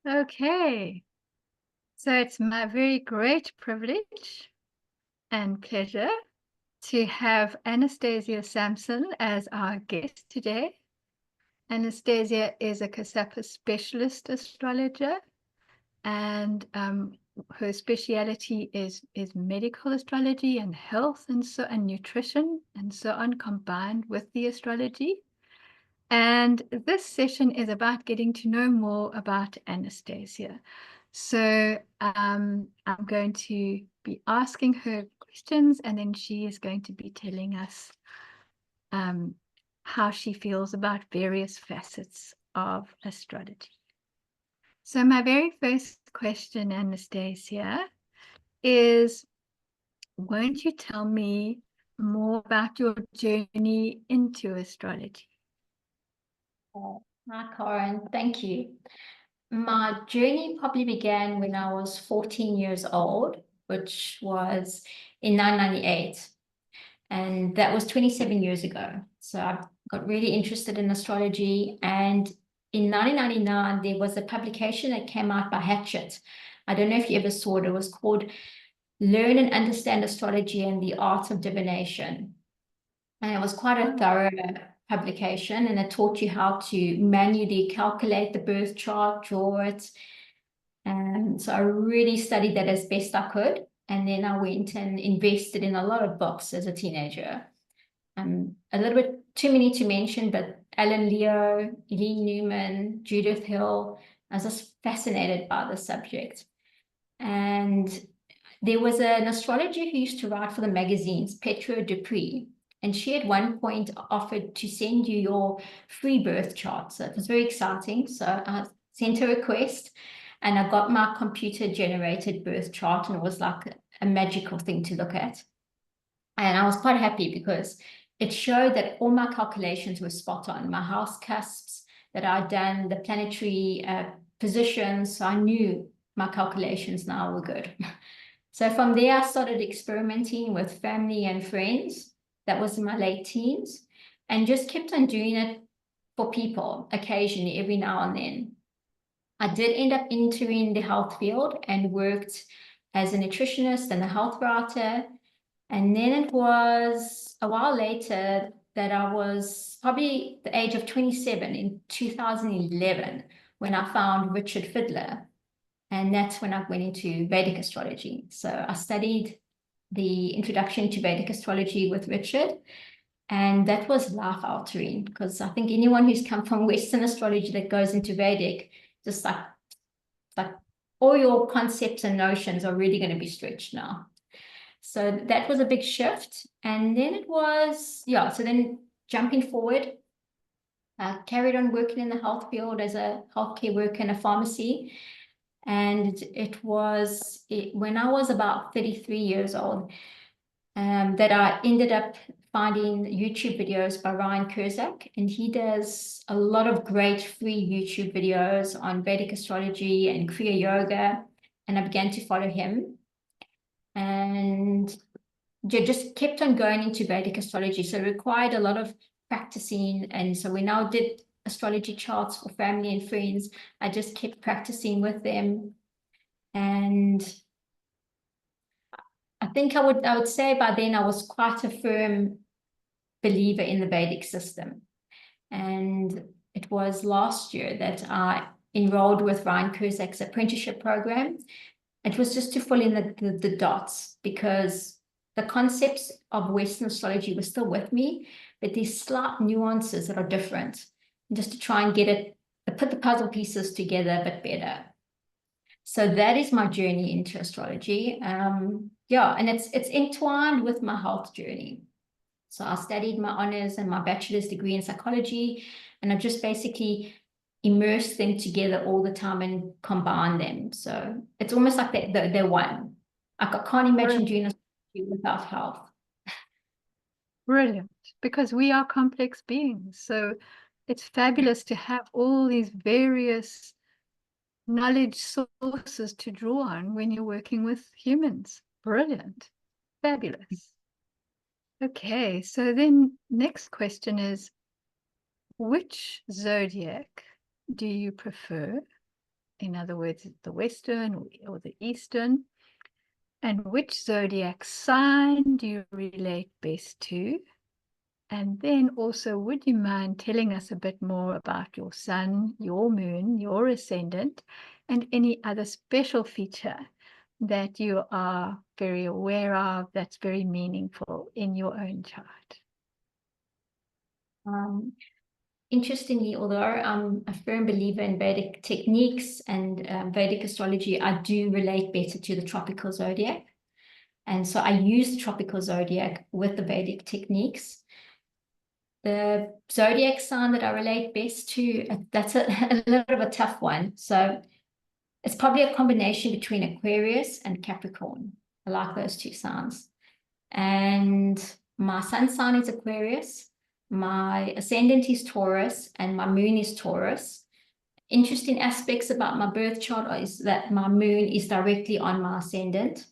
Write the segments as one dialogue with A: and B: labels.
A: Okay, so it's my very great privilege and pleasure to have Anastacia Sampson as our guest today. Anastacia is a COSAPA Specialist Astrologer, and her speciality is medical astrology and health and nutrition and so on combined with the astrology. And this session is about getting to know more about Anastacia. So I'm going to be asking her questions, and then she is going to be telling us how she feels about various facets of astrology. So my very first question, Anastacia, is, won't you tell me more about your journey into astrology?
B: Hi, Karen. Thank you. My journey probably began when I was 14 years old, which was in 1998. And that was 27 years ago. So I got really interested in astrology. And in 1999, there was a publication that came out by Hatchet. I don't know if you ever saw it. It was called Learn and Understand Astrology and the Art of Divination. And it was quite a thorough publication, and it taught you how to manually calculate the birth chart, draw it. And so I really studied that as best I could. And then I went and invested in a lot of books as a teenager. A little bit too many to mention, but Alan Leo, Eileen Newman, Judith Hill. I was just fascinated by the subject. And there was an astrologer who used to write for the magazines, Petra Dupree. And she at one point offered to send you your free birth chart. So it was very exciting. So I sent a request and I got my computer generated birth chart, and it was like a magical thing to look at. And I was quite happy because it showed that all my calculations were spot on. My house cusps that I'd done, the planetary positions, so I knew my calculations now were good. So from there, I started experimenting with family and friends. That was in my late teens, and just kept on doing it for people occasionally, every now and then. I did end up entering the health field and worked as a nutritionist and a health writer. And then it was a while later that I was probably the age of 27 in 2011 when I found Richard Fidler. And that's when I went into Vedic astrology. So I studied the introduction to Vedic astrology with Richard. And that was life-altering, because I think anyone who's come from Western astrology that goes into Vedic, just like all your concepts and notions are really going to be stretched now. So that was a big shift. And then it was, so then jumping forward, I carried on working in the health field as a healthcare worker in a pharmacy. And it was when I was about 33 years old that I ended up finding YouTube videos by Ryan Kurzak, and he does a lot of great free YouTube videos on Vedic astrology and Kriya Yoga, and I began to follow him. And just kept on going into Vedic astrology. So it required a lot of practicing. And so we now did astrology charts for family and friends. I just kept practicing with them. And I think I would say by then I was quite a firm believer in the Vedic system. And it was last year that I enrolled with Ryan Kurzak's apprenticeship program. It was just to fill in the dots, because the concepts of Western astrology were still with me, but there's slight nuances that are different, just to try and put the puzzle pieces together a bit better. So that is my journey into astrology. And it's entwined with my health journey. So I studied my honors and my bachelor's degree in psychology, and I just basically immerse them together all the time and combine them. So it's almost like they're one. I can't imagine doing astrology without health.
A: Brilliant, because we are complex beings. So it's fabulous to have all these various knowledge sources to draw on when you're working with humans. Brilliant, fabulous. Okay, so then next question is, which zodiac do you prefer? In other words, the Western or the Eastern? And which zodiac sign do you relate best to? And then also, would you mind telling us a bit more about your sun, your moon, your ascendant, and any other special feature that you are very aware of that's very meaningful in your own chart?
B: Interestingly, although I'm a firm believer in Vedic techniques and Vedic astrology, I do relate better to the tropical zodiac. And so I use the tropical zodiac with the Vedic techniques. The zodiac sign that I relate best to, that's a little bit of a tough one. So it's probably a combination between Aquarius and Capricorn. I like those two signs. And my sun sign is Aquarius. My ascendant is Taurus and my moon is Taurus. Interesting aspects about my birth chart is that my moon is directly on my ascendant.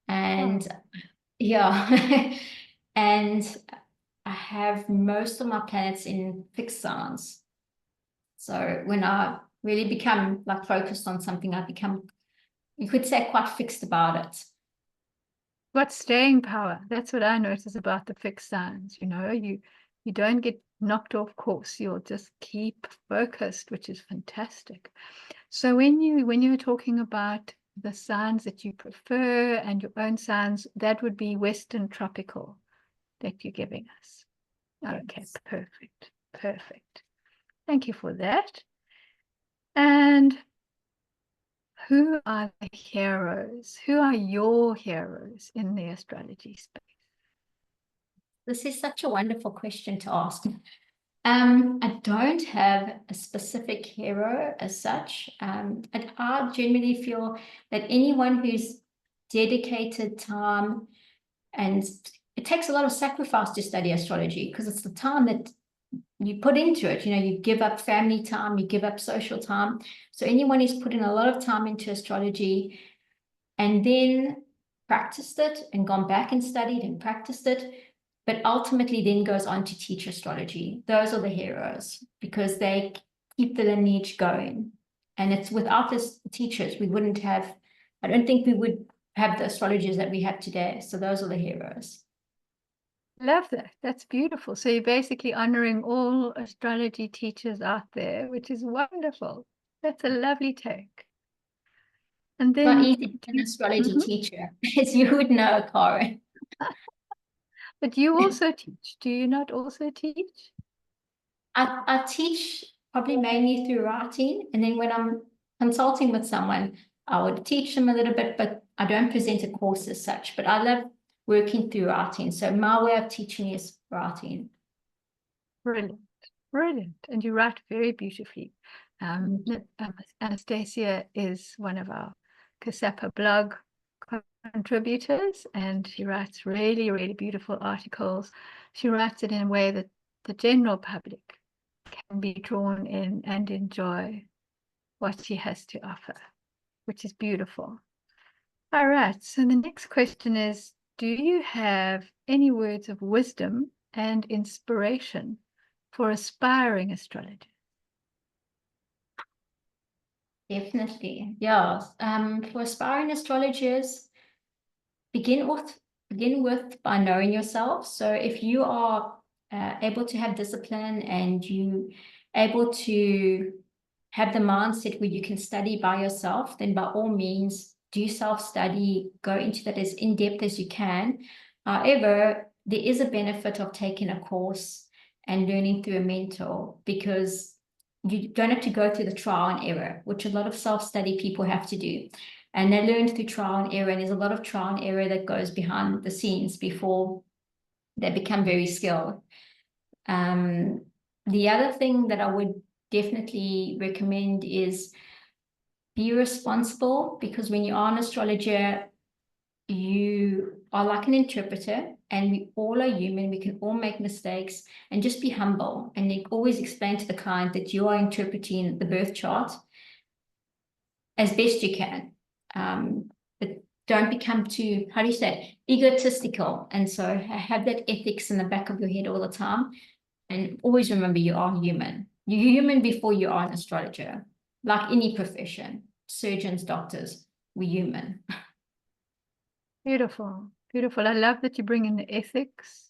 B: And yeah, and I have most of my planets in fixed signs. So when I really become like focused on something, I become, you could say, quite fixed about it.
A: What staying power? That's what I notice about the fixed signs. You know, you don't get knocked off course. You'll just keep focused, which is fantastic. So when you're talking about the signs that you prefer and your own signs, that would be Western tropical that you're giving us. Okay,
B: Yes.
A: perfect, perfect. Thank you for that. And who are the heroes? Who are your heroes in the astrology space?
B: This is such a wonderful question to ask. I don't have a specific hero as such. And I generally feel that anyone who's dedicated time, and it takes a lot of sacrifice to study astrology because it's the time that you put into it. You know, you give up family time, you give up social time. So anyone who's put in a lot of time into astrology and then practiced it and gone back and studied and practiced it, but ultimately then goes on to teach astrology. Those are the heroes because they keep the lineage going. And it's without this teachers, we wouldn't have, I don't think we would have the astrologers that we have today. So those are the heroes.
A: Love that. That's beautiful. So you're basically honoring all astrology teachers out there, which is wonderful. That's a lovely take. And then,
B: Not easy to be an astrology teacher, as you would know, Karen.
A: But you also teach. Do you not also teach?
B: I teach probably mainly through writing, and then when I'm consulting with someone, I would teach them a little bit, but I don't present a course as such. But I love working through writing. So my way of teaching is writing.
A: Brilliant, brilliant. And you write very beautifully. Anastacia is one of our COSAPA blog contributors, and she writes really, really beautiful articles. She writes it in a way that the general public can be drawn in and enjoy what she has to offer, which is beautiful. All right, so the next question is, do you have any words of wisdom and inspiration for aspiring astrologers?
B: Definitely, yeah. For aspiring astrologers, begin with by knowing yourself. So if you are able to have discipline and you able to have the mindset where you can study by yourself, then by all means do self-study, go into that as in-depth as you can. However, there is a benefit of taking a course and learning through a mentor, because you don't have to go through the trial and error, which a lot of self-study people have to do. And they learn through trial and error, and there's a lot of trial and error that goes behind the scenes before they become very skilled. The other thing that I would definitely recommend is be responsible, because when you are an astrologer, you are like an interpreter, and we all are human. We can all make mistakes, and just be humble and always explain to the client that you are interpreting the birth chart as best you can. But don't become too, how do you say, egotistical. And so have that ethics in the back of your head all the time. And always remember, you are human. You're human before you are an astrologer. like any profession, surgeons, doctors, we're human.
A: Beautiful, beautiful. I love that you bring in the ethics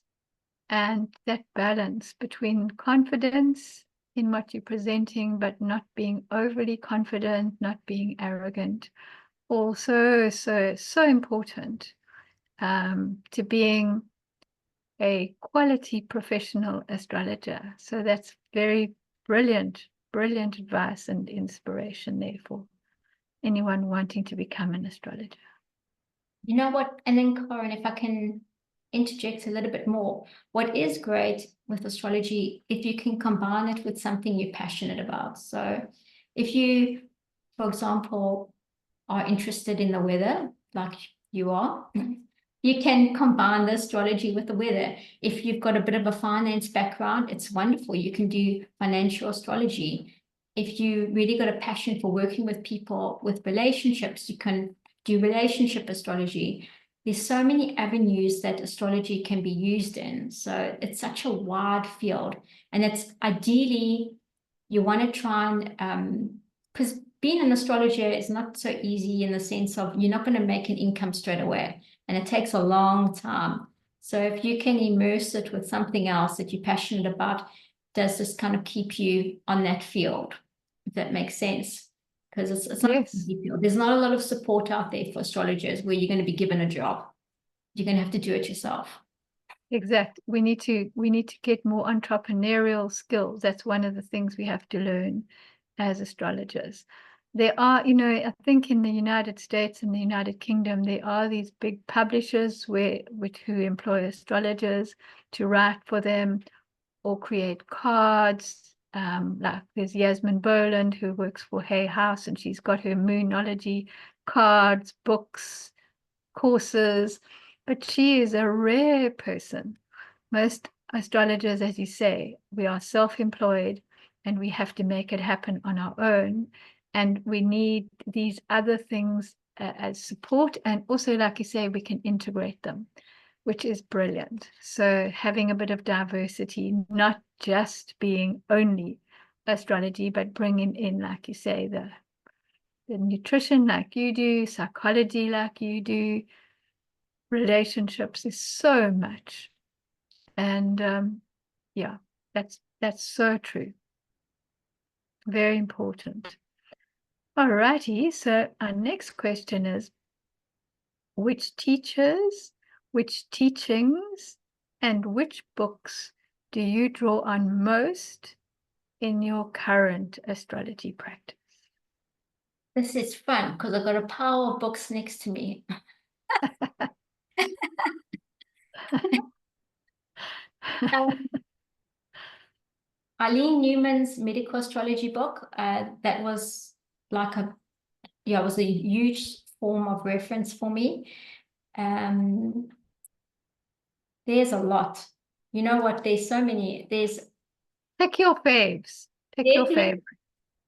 A: and that balance between confidence in what you're presenting, but not being overly confident, not being arrogant. Also, so important to being a quality professional astrologer. So that's very brilliant, brilliant advice and inspiration there for anyone wanting to become an astrologer.
B: You know what? And then, Corinne, if I can interject a little bit more, what is great with astrology, if you can combine it with something you're passionate about. So if you, for example, are interested in the weather, like you are, you can combine the astrology with the weather. If you've got a bit of a finance background, it's wonderful. You can do financial astrology. If you really got a passion for working with people with relationships, you can do relationship astrology. There's so many avenues that astrology can be used in. So it's such a wide field. And it's ideally, you want to try and, because being an astrologer is not so easy in the sense of you're not going to make an income straight away. And it takes a long time. So if you can immerse it with something else that you're passionate about, does this kind of keep you on that field, if that makes sense? Because it's not an easy field. There's not a lot of support out there for astrologers where you're going to be given a job. You're going to have to do it yourself.
A: Exactly. We need to get more entrepreneurial skills. That's one of the things we have to learn as astrologers. There are, I think in the United States and the United Kingdom, there are these big publishers who employ astrologers to write for them or create cards. Like there's Yasmin Boland who works for Hay House, and she's got her Moonology cards, books, courses, but she is a rare person. Most astrologers, as you say, we are self-employed and we have to make it happen on our own. And we need these other things as support. And also, like you say, we can integrate them, which is brilliant. So having a bit of diversity, not just being only astrology, but bringing in, like you say, the nutrition like you do, psychology like you do, relationships is so much. And yeah, that's so true. Very important. All righty. So our next question is, which teachers, which teachings, and which books do you draw on most in your current astrology practice?
B: This is fun because I've got a pile of books next to me. Eileen Newman's medical astrology book, that was like it was a huge form of reference for me. There's a lot. You know what? There's so many.
A: Pick your faves. Pick your favorite.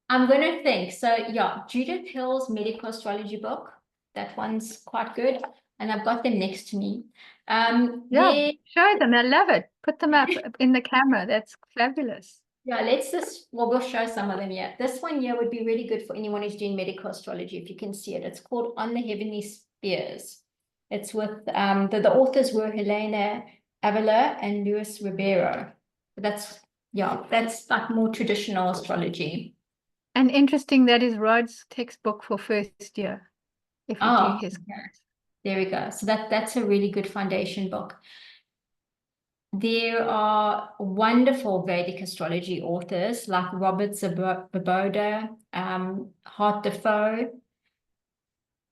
B: I'm going to think. So yeah, Judith Hill's medical astrology book. That one's quite good. And I've got them next to me.
A: Yeah, show them. I love it. Put them up in the camera. That's fabulous.
B: Yeah, we'll show some of them here. This one here would be really good for anyone who's doing medical astrology, if you can see it. It's called On the Heavenly Spheres. It's with, the authors were Helena Avila and Luis Ribeiro. That's like more traditional astrology.
A: And interesting, that is Rod's textbook for first year, if you do his class.
B: There we go. So that's a really good foundation book. There are wonderful Vedic astrology authors like Robert Zaboda, Hart Defoe,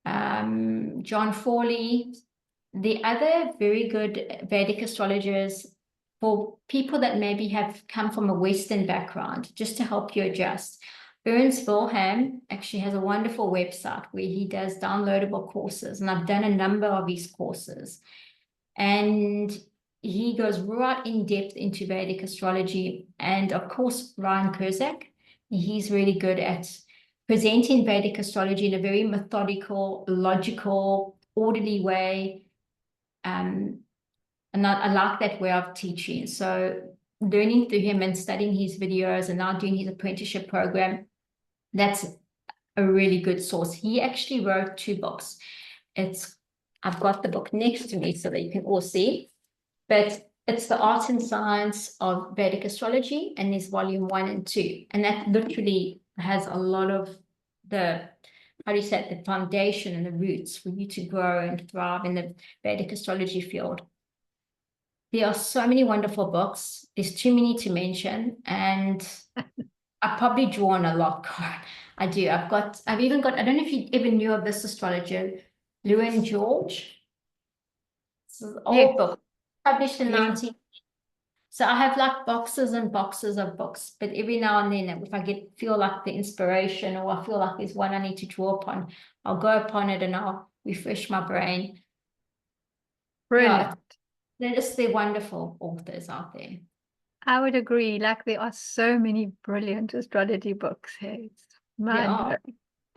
B: John Fawley. The other very good Vedic astrologers for people that maybe have come from a Western background, just to help you adjust. Ernst Wilhelm actually has a wonderful website where he does downloadable courses, and I've done a number of his courses. And he goes right in depth into Vedic astrology. And of course, Ryan Kurzak, he's really good at presenting Vedic astrology in a very methodical, logical, orderly way. And I like that way of teaching. So learning through him and studying his videos and now doing his apprenticeship program, that's a really good source. He actually wrote 2 books. I've got the book next to me so that you can all see, but it's The Art and Science of Vedic Astrology, and there's volume 1 and 2. And that literally has a lot of the, how do you say it, the foundation and the roots for you to grow and thrive in the Vedic astrology field. There are so many wonderful books. There's too many to mention, and I've probably drawn a lot. I do. I've even got, I don't know if you ever knew of this astrologer, Lewin George. It's an old book, published in 19. So I have like boxes and boxes of books, but every now and then, if I feel like the inspiration, or I feel like there's one I need to draw upon, I'll go upon it and I'll refresh my brain.
A: Brilliant.
B: Yeah, they're wonderful authors out there.
A: I would agree. Like, there are so many brilliant astrology books. Hey, it's mind-blowing.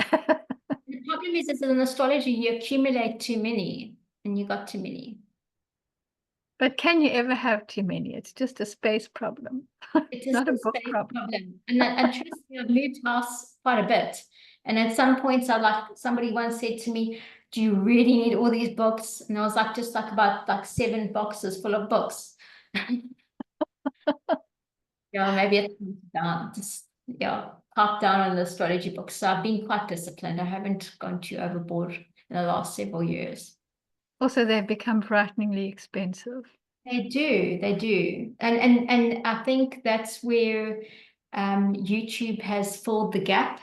B: The problem is in astrology, you accumulate too many, and you got too many.
A: But can you ever have too many? It's just a space problem.
B: It is
A: not a
B: a
A: book
B: space
A: problem.
B: And trust me, I've moved house quite a bit. And at some points, somebody once said to me, do you really need all these books? And I was like, just like about like 7 boxes full of books. Yeah, maybe it's down, cut down on the astrology books. So I've been quite disciplined. I haven't gone too overboard in the last several years.
A: Also, they've become frighteningly expensive.
B: They do. And I think that's where YouTube has filled the gap,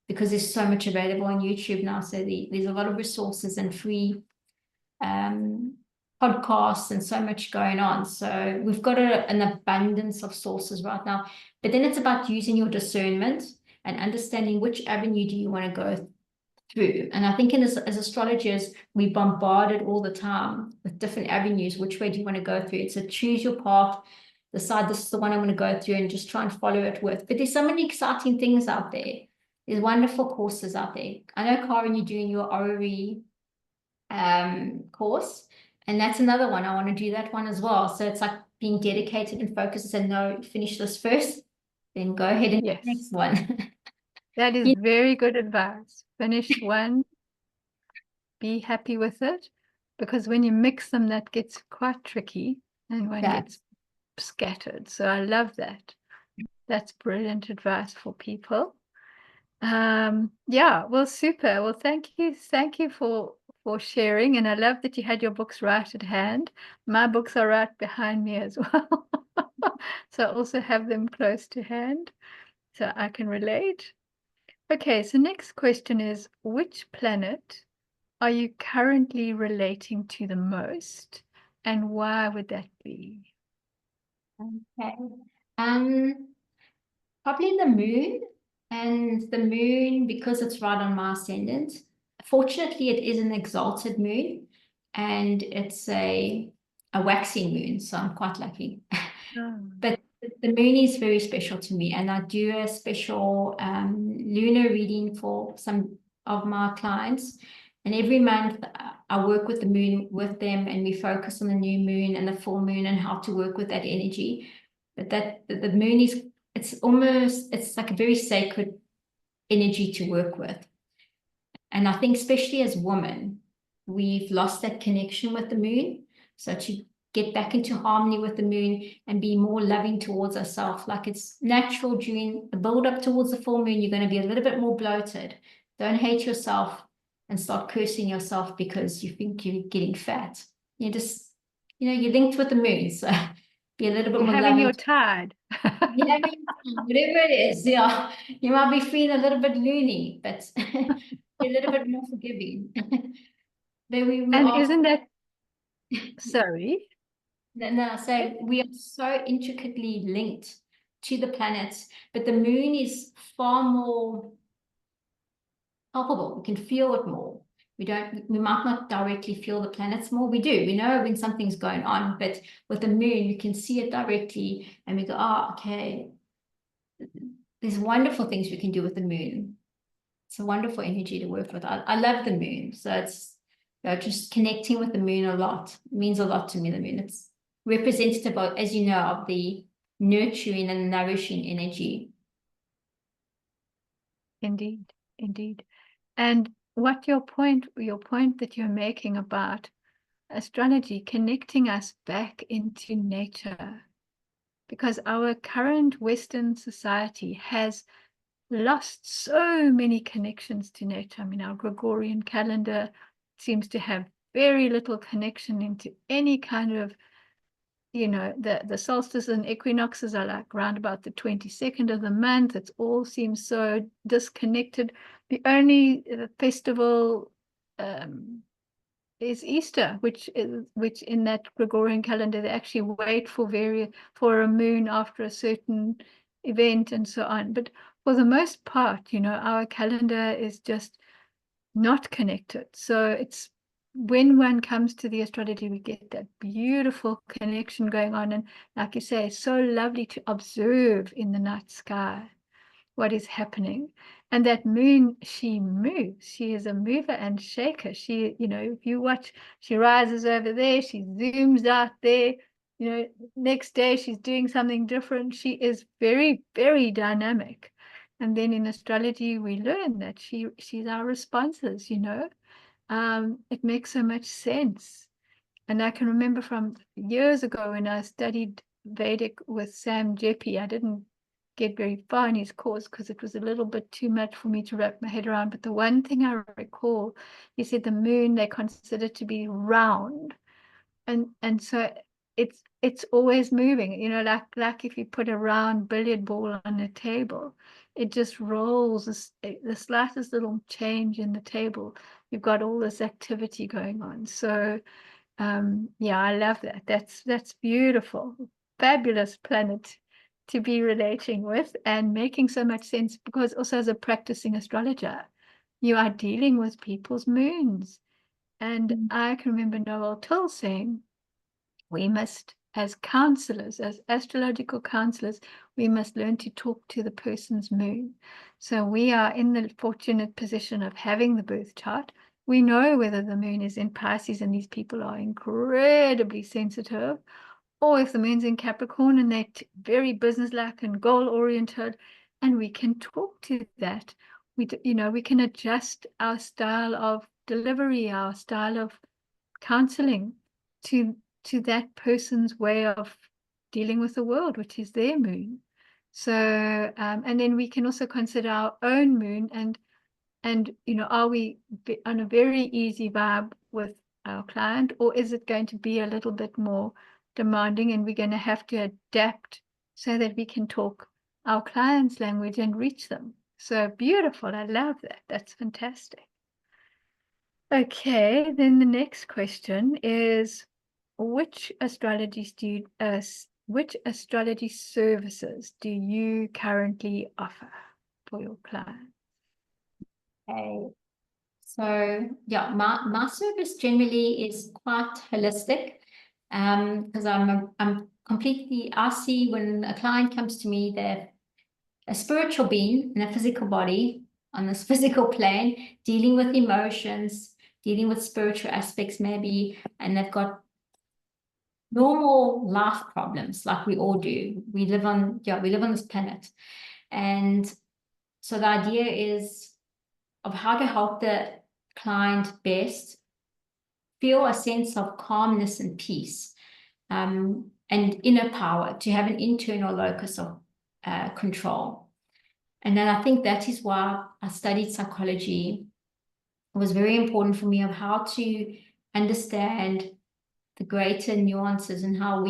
B: because there's so much available on YouTube now. So there's a lot of resources and free podcasts and so much going on. So we've got an abundance of sources right now. But then it's about using your discernment and understanding which avenue do you want to go through. And I think as astrologers, we bombarded all the time with different avenues. Which way do you want to go through? So choose your path, decide this is the one I want to go through, and just try and follow it with. But there's so many exciting things out there. There's wonderful courses out there. I know, Karen, you're doing your orrery course, and that's another one. I want to do that one as well. So it's like being dedicated and focused and no, finish this first, then go ahead and do the next one.
A: That is very good advice. Finish one, be happy with it, because when you mix them, that gets quite tricky and one gets scattered. So I love that. That's brilliant advice for people. Yeah, well, super. Well, thank you for sharing, and I love that you had your books right at hand. My books are right behind me as well. So I also have them close to hand so I can relate. Okay, so next question is, which planet are you currently relating to the most, and why would that be?
B: Okay. Probably the moon. And the moon, because it's right on my ascendant, fortunately it is an exalted moon, and it's a waxing moon, so I'm quite lucky. But the moon is very special to me, and I do a special lunar reading for some of my clients. And every month I work with the moon with them, and we focus on the new moon and the full moon and how to work with that energy. But the moon is, it's like a very sacred energy to work with. And I think especially as women, we've lost that connection with the moon. So to get back into harmony with the moon and be more loving towards ourselves, like it's natural during the build up towards the full moon, you're going to be a little bit more bloated. Don't hate yourself and start cursing yourself because you think you're getting fat. You're just, you're linked with the moon. So be a little bit more
A: having
B: loving.
A: your tide.
B: Whatever it is, yeah. You might be feeling a little bit loony, but be a little bit more forgiving.
A: Isn't that sorry?
B: No, so we are so intricately linked to the planets, but the moon is far more palpable. We can feel it more. We might not directly feel the planets more. We do. We know when something's going on, but with the moon, we can see it directly and we go, okay, there's wonderful things we can do with the moon. It's a wonderful energy to work with. I love the moon. So it's just connecting with the moon a lot. It means a lot to me, the moon. It's representative of, as you know, of the nurturing and nourishing energy.
A: Indeed. indeed. And what your point that you're making about astrology connecting us back into nature, because our current Western society has lost so many connections to nature. I mean, our Gregorian calendar seems to have very little connection into any kind of, the solstices and equinoxes are like around about the 22nd of the month. It all seems so disconnected. The only festival is Easter, which in that Gregorian calendar they actually wait for a moon after a certain event and so on. But for the most part, our calendar is just not connected. So it's when one comes to the astrology, we get that beautiful connection going on. And like you say, it's so lovely to observe in the night sky what is happening. And that moon, she moves. She is a mover and shaker. She, if you watch, she rises over there, she zooms out there, next day she's doing something different. She is very, very dynamic. And then in astrology, we learn that she's our responses, it makes so much sense. And I can remember from years ago when I studied Vedic with Sam Jeppy, I didn't get very far in his course because it was a little bit too much for me to wrap my head around. But the one thing I recall, he said the moon they consider to be round. And so it's always moving, like if you put a round billiard ball on a table, it just rolls. The slightest little change in the table, you've got all this activity going on. So yeah, I love that. That's beautiful. Fabulous planet to be relating with and making so much sense, because also as a practicing astrologer, you are dealing with people's moons. And I can remember Noel Till saying, we must, as counselors, as astrological counselors, we must learn to talk to the person's moon. So we are in the fortunate position of having the birth chart. We know whether the moon is in Pisces, and these people are incredibly sensitive, or if the moon's in Capricorn and they're very businesslike and goal-oriented, and we can talk to that. We can adjust our style of delivery, our style of counseling to that person's way of dealing with the world, which is their moon. So, and then we can also consider our own moon and are we on a very easy vibe with our client, or is it going to be a little bit more demanding, and we're going to have to adapt so that we can talk our client's language and reach them. So beautiful. I love that. That's fantastic. Okay, then the next question is, which astrology services do you currently offer for your clients?
B: Okay. So yeah, my service generally is quite holistic, because I'm completely, I see when a client comes to me, they're a spiritual being in a physical body on this physical plane, dealing with emotions, dealing with spiritual aspects maybe, and they've got normal life problems like we all do. We live on this planet. And so the idea is of how to help the client best feel a sense of calmness and peace, and inner power, to have an internal locus of control. And then I think that is why I studied psychology. It was very important for me of how to understand the greater nuances and how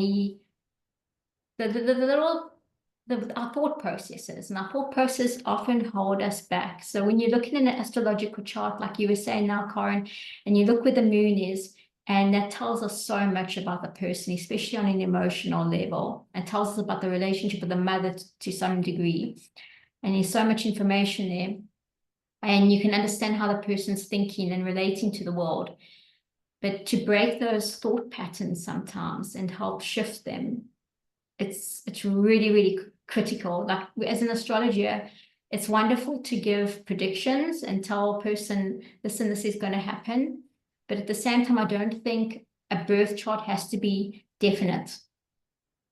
B: our thought processes, and our thought process often hold us back. So when you're looking in an astrological chart, like you were saying now, Karen, and you look where the moon is, and that tells us so much about the person, especially on an emotional level. It tells us about the relationship with the mother to some degree. And there's so much information there. And you can understand how the person's thinking and relating to the world. But to break those thought patterns sometimes and help shift them, it's really, really critical. Like as an astrologer, it's wonderful to give predictions and tell a person, listen, this is going to happen. But at the same time, I don't think a birth chart has to be definite.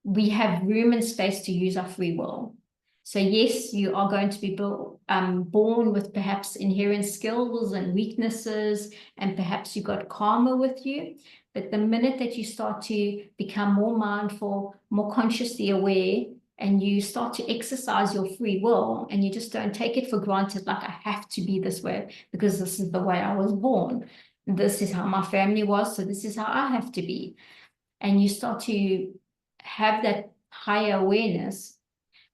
B: We have room and space to use our free will. So yes, you are going to be born with perhaps inherent skills and weaknesses, and perhaps you got karma with you. But the minute that you start to become more mindful, more consciously aware, and you start to exercise your free will, and you just don't take it for granted, like I have to be this way because this is the way I was born. This is how my family was, so this is how I have to be. And you start to have that higher awareness.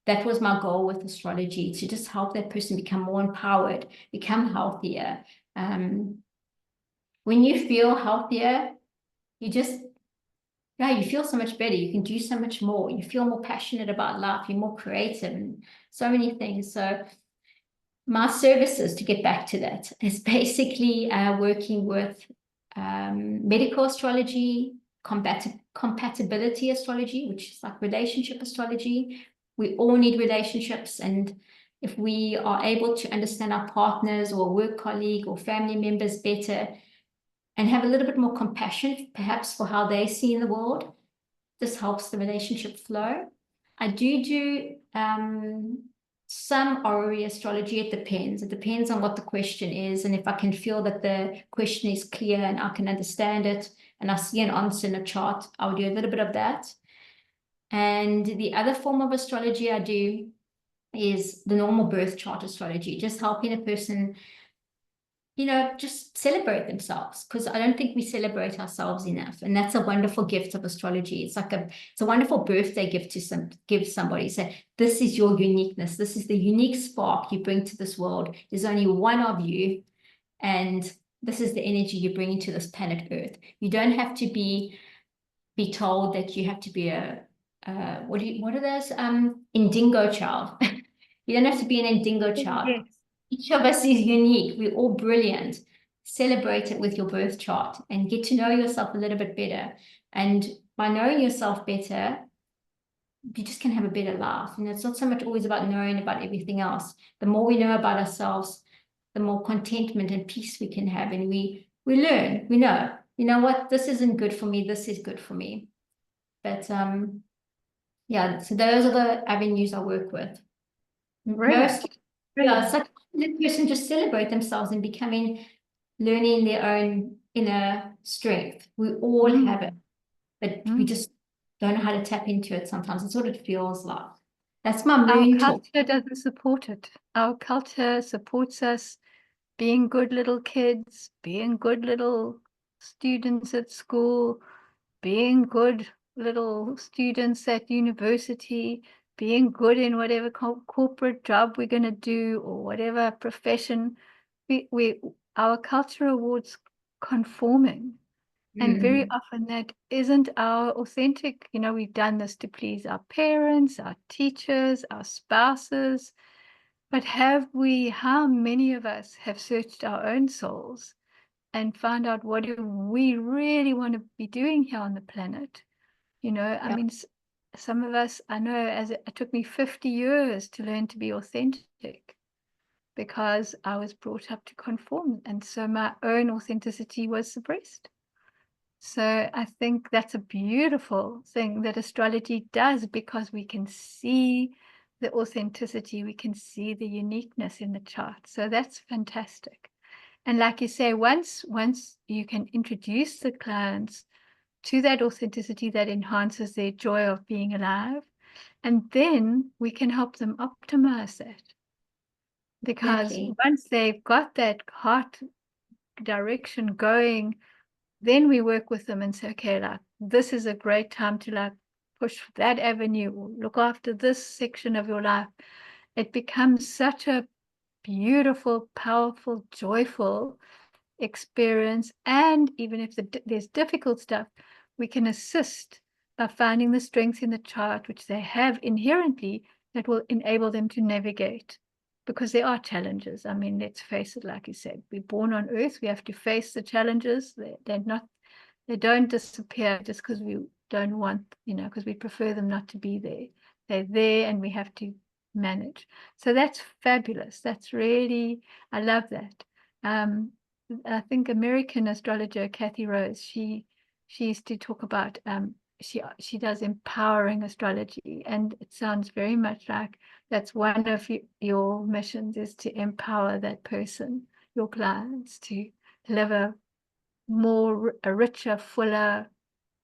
B: That was my goal with astrology, to just help that person become more empowered, become healthier. When you feel healthier, you just, yeah, you feel so much better. You can do so much more. You feel more passionate about life. You're more creative and so many things. So my services, to get back to that, is basically working with medical astrology, compatibility astrology, which is like relationship astrology. We all need relationships, and if we are able to understand our partners or work colleague or family members better and have a little bit more compassion, perhaps, for how they see in the world, this helps the relationship flow. I do some orary astrology. It depends. It depends on what the question is, and if I can feel that the question is clear and I can understand it, and I see an answer in a chart, I'll do a little bit of that. And the other form of astrology I do is the normal birth chart astrology, just helping a person, just celebrate themselves, because I don't think we celebrate ourselves enough. And that's a wonderful gift of astrology. It's a wonderful birthday gift to give somebody. Say, this is your uniqueness. This is the unique spark you bring to this world. There's only one of you, and this is the energy you bring into this planet Earth. You don't have to be told that you have to be what are those? Indigo child. You don't have to be an indigo child.
A: Yes.
B: Each of us is unique. We're all brilliant. Celebrate it with your birth chart and get to know yourself a little bit better. And by knowing yourself better, you just can have a better life. And it's not so much always about knowing about everything else. The more we know about ourselves, the more contentment and peace we can have. And we learn, we know, you know what, this isn't good for me, this is good for me. But yeah, so those are the avenues I work with.
A: Brilliant.
B: Yeah, it's like the person just celebrate themselves and learning their own inner strength. We all have it, but we just don't know how to tap into it sometimes. It's what it feels like. That's my
A: Our
B: moon talk.
A: culture doesn't support it. Our culture supports us being good little kids, being good little students at school, being good little students at university, being good in whatever corporate job we're going to do or whatever profession. Our culture awards conforming. And very often that isn't our authentic, we've done this to please our parents, our teachers, our spouses. But how many of us have searched our own souls and found out what do we really want to be doing here on the planet? I mean, some of us, I know, it took me 50 years to learn to be authentic because I was brought up to conform. And so my own authenticity was suppressed. So I think that's a beautiful thing that astrology does, because we can see the authenticity, we can see the uniqueness in the chart. So that's fantastic. And like you say, once you can introduce the clients to that authenticity, that enhances their joy of being alive, and then we can help them optimize that. Because once they've got that heart direction going, then we work with them and say, okay, like, this is a great time to like push that avenue, look after this section of your life. It becomes such a beautiful, powerful, joyful experience. And even if there's difficult stuff, we can assist by finding the strengths in the chart, which they have inherently, that will enable them to navigate. Because there are challenges. I mean, let's face it, like you said, we're born on Earth. We have to face the challenges. They don't disappear just because we don't want, because we prefer them not to be there. They're there and we have to manage. So that's fabulous. That's really, I love that. I think American astrologer Kathy Rose, she used to talk about, she does empowering astrology, and it sounds very much like that's one of your missions, is to empower that person, your clients, to live a richer, fuller,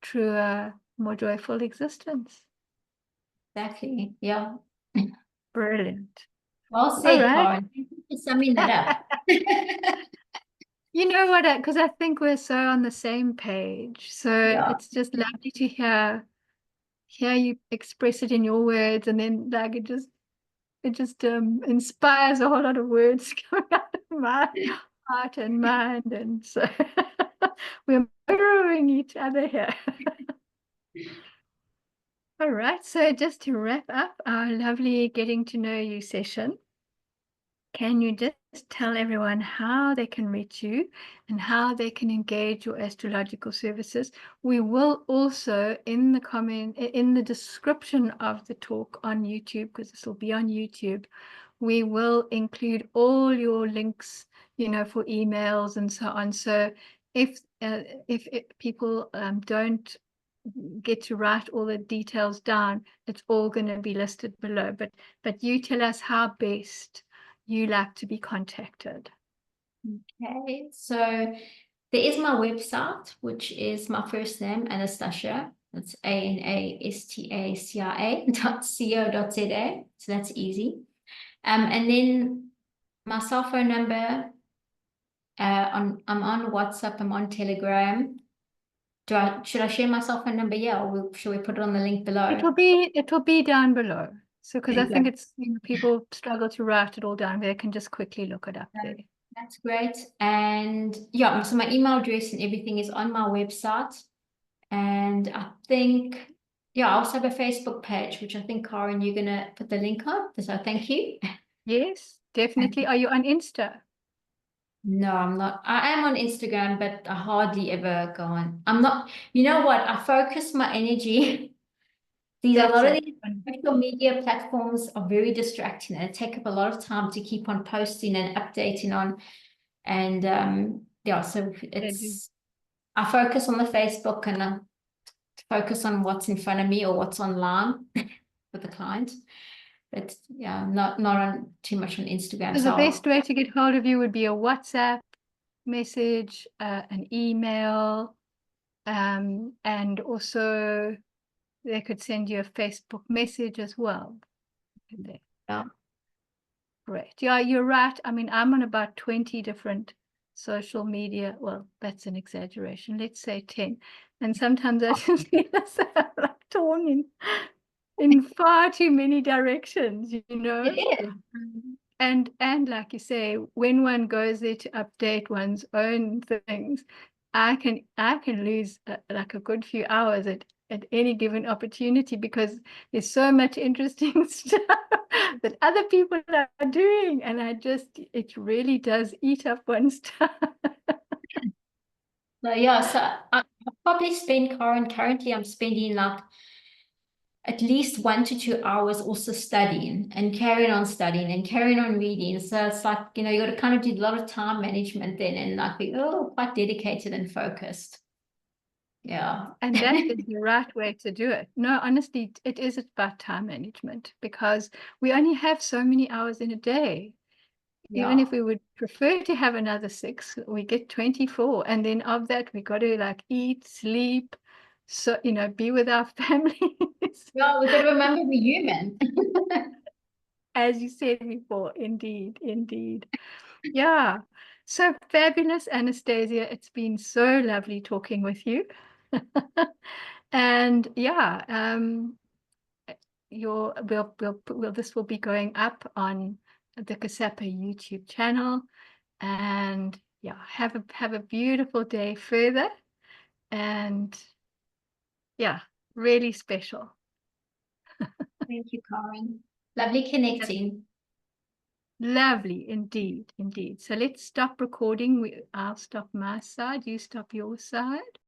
A: truer, more joyful existence.
B: Exactly. Yeah.
A: Brilliant.
B: Well
A: All
B: said,
A: right.
B: Karen. Thank you for summing that up.
A: You know what? Because I think we're so on the same page. So
B: Yeah.
A: it's just lovely to hear you express it in your words, and then like it just inspires a whole lot of words coming out of my heart and mind, and so we're mirroring each other here. All right, so just to wrap up our lovely getting to know you session, can you just tell everyone how they can reach you and how they can engage your astrological services? We will also in the description of the talk on YouTube, because this will be on YouTube, we will include all your links, for emails and so on. So if people don't get to write all the details down, it's all going to be listed below. But you tell us how best you like to be contacted.
B: Okay, so there is my website, which is my first name, Anastacia. That's ANASTACIA.co.za. So that's easy. And then my cell phone number, I'm on WhatsApp, I'm on Telegram. Should I share my cell phone number? Yeah, or should we put it on the link below?
A: It will be down below. So because I think it's people struggle to write it all down, they can just quickly look it up there.
B: That's great. And yeah, so my email address and everything is on my website. And I think, yeah, I also have a Facebook page, which I think, Karen, you're going to put the link on. So thank you.
A: Yes, definitely. Are you on Insta?
B: No, I'm not. I am on Instagram, but I hardly ever go on. I'm not, you know what? I focus my energy. A lot of these social media platforms are very distracting and take up a lot of time to keep on posting and updating on. And yeah, so I focus on the Facebook and I focus on what's in front of me or what's online with the client. But yeah, not on too much on Instagram.
A: So the best way to get hold of you would be a WhatsApp message, an email, and also they could send you a Facebook message as well.
B: Yeah.
A: Great. Yeah, you're right. I mean, I'm on about 20 different social media. Well, that's an exaggeration. Let's say 10. And sometimes I just feel like torn in far too many directions,
B: It is.
A: And like you say, when one goes there to update one's own things, I can lose like a good few hours at any given opportunity, because there's so much interesting stuff that other people are doing, and it really does eat up one's time.
B: So yeah, so I probably spend currently I'm spending like at least 1 to 2 hours also studying and carrying on studying and carrying on reading. So it's like, you got to kind of do a lot of time management then and like be quite dedicated and focused. Yeah.
A: And that is the right way to do it. No, honestly, it is about time management, because we only have so many hours in a day.
B: Yeah.
A: Even if we would prefer to have another 6, we get 24. And then of that, we got to like eat, sleep, so, be with our families.
B: Yeah, we got to remember we're human.
A: As you said before, indeed. Yeah. So fabulous, Anastacia. It's been so lovely talking with you. And yeah, this will be going up on the COSAPA YouTube channel. And yeah, have a beautiful day further. And yeah, really special.
B: Thank you, Karen. Lovely connecting.
A: Lovely, indeed. So let's stop recording. I'll stop my side, you stop your side.